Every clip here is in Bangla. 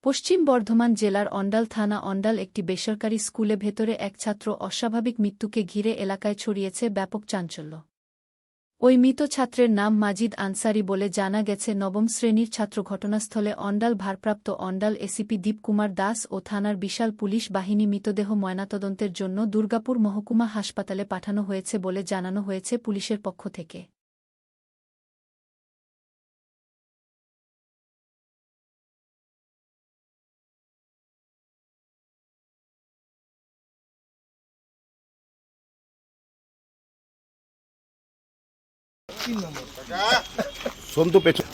পশ্চিম বর্ধমান জেলার অন্ডাল থানা অন্ডাল একটি বেসরকারি স্কুলে ভেতরে এক ছাত্র অস্বাভাবিক মৃত্যুকে ঘিরে এলাকায় ছড়িয়েছে ব্যাপক চাঞ্চল্য। ওই মৃত ছাত্রের নাম মাজিদ আনসারি বলে জানা গেছে। নবম শ্রেণীর ছাত্র। ঘটনাস্থলে অন্ডাল ভারপ্রাপ্ত অন্ডাল এসিপি দীপকুমার দাস ও থানার বিশাল পুলিশ বাহিনী। মৃতদেহ ময়নাতদন্তের জন্য দুর্গাপুর মহকুমা হাসপাতালে পাঠানো হয়েছে বলে জানানো হয়েছে পুলিশের পক্ষ থেকে। সন্তু পেছন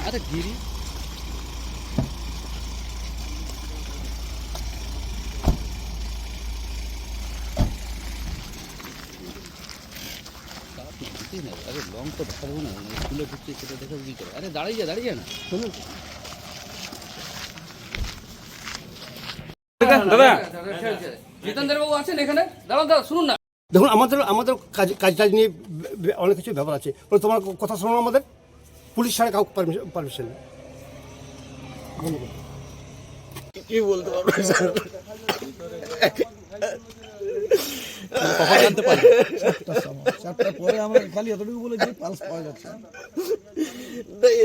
ada giri अरे लॉन्ग तो देखा ना स्कूल ढुकছে সেটা দেখে কি করে আরে দাঁড়িয়ে যা না শুনুন দাদা জিতেন্দ্র বাবু আছেন এখানে দাঁড়াও শুনুন না। দেখুন আমাদের কাজ নিয়ে অনেক কিছু ব্যাপার আছে। তোমার কথা শোনো, আমাদের পুলিশ ছাড়া কাউকে পারমিশন নেই। কি বলতে পারবো স্যার? কখন জানতে পারবে? 4টার পরে আমরা খালি এতটুকু বলেছি পালস পাওয়া যাচ্ছে না।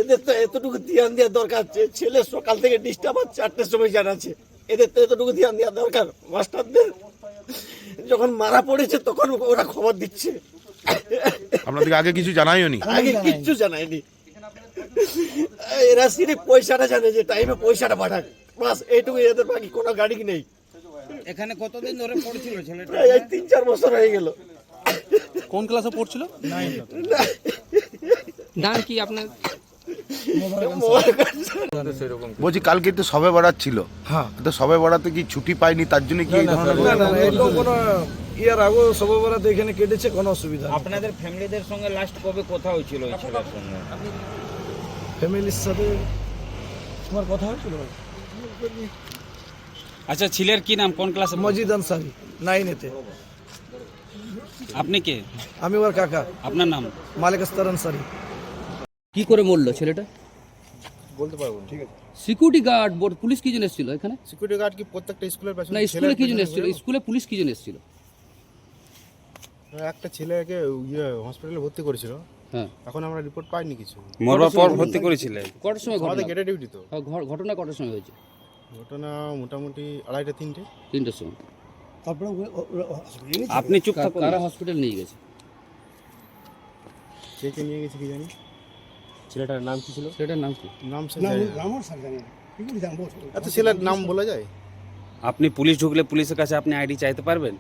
এদের তো এতটুকু ধ্যান দেওয়া দরকার। ছেলে সকাল থেকে ডিস্টার্ব আর 4টার সময় জানাচ্ছে। এদের তো এতটুকু ধ্যান দেওয়া দরকার। মাস্টারদের যখন মারা পড়েছে তখন ওরা খবর দিচ্ছে। আপনাদেরকে আগে কিছু জানাইও নি? আগে কিচ্ছু জানায়নি। এরা সিরিফ পয়সাটা জানে যে টাইমে পয়সাটা পাঠাক, বাস এইটুকু। এদের বাকি কোনো গাড়ি নেই। এখানে কতদিন ধরে পড়ছিল ছেলেটা? প্রায় 3-4 বছর হয়ে গেল। কোন ক্লাসে পড়ছিল? 9 নাম কি আপনার? বলছি কালকে তো সবে বরাত ছিল। হ্যাঁ, তো সবে বরাতে কি ছুটি পাইনি তার জন্য কি এই ধরনের এরকম কোনো ইয়ার আগে সবার বেলাতে এখানে কেটেছে, কোনো অসুবিধা নেই। আপনাদের ফ্যামিলিদের সঙ্গে লাস্ট কবে কথা হয়েছিল ওই ছেলের সঙ্গে? ফ্যামিলির সাথে তোমার কথা হয়েছিল? আচ্ছা, ছেলের কি নাম, কোন ক্লাসে? মজিদ আনসারি, 9-এতে। আপনি কে? আমি ওর কাকা। আপনার নাম? মালিক আস্তার আনসারি। কি করে মরলো ছেলেটা? বলতে পারবো ঠিক আছে। সিকিউরিটি গার্ড পুলিশ কি জন্য এসেছিল এখানে? সিকিউরিটি গার্ড কি প্রত্যেকটা স্কুলের পেছনে? না, স্কুলে কি জন্য এসেছিল? স্কুলে পুলিশ কি জন্য এসেছিল? একটা ছেলেকে হসপিটালে ভর্তি করেছিল। হ্যাঁ, এখন আমরা রিপোর্ট পাইনি কিছু। মরবার পর ভর্তি করেছিলেন? কটার সময় আমাদের ঘটনা? গেটে ডিউটি তো। ঘটনা কটার সময় হয়েছে? ঘটনা মোটামুটি 2:30-3টে। 3টের সময়। তারপরে আপনি চুপ থাকুন। কারা হসপিটাল নিয়ে গেছে? কে নিয়ে গেছে কি জানি। ছেলেটার নাম কি ছিল? ছেলেটার নাম কি? নাম সে এত ছেলের নাম বলা যায়? আপনি পুলিশ ঢুকলে পুলিশের কাছে আপনি আইডি চাইতে পারবেন?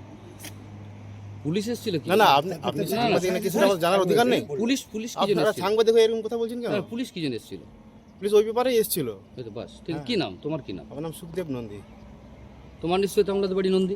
পুলিশ এসেছিল কি? না আপনি সাংবাদিক না, কিছু জানার অধিকার নেই? পুলিশ কি জন্য আপনারা এসেছিল? সাংবাদিক হয়ে এরকম কথা বলছেন কেন? পুলিশ কি জন্য এসেছিল? পুলিশ ওই ব্যাপারে এসেছিল। এই তো বাস। ঠিক, কি নাম তোমার? কি নাম? আমার নাম সুখদেব নন্দী। তোমার নিশ্চয়ই তো আমাদের বাড়ি নন্দী।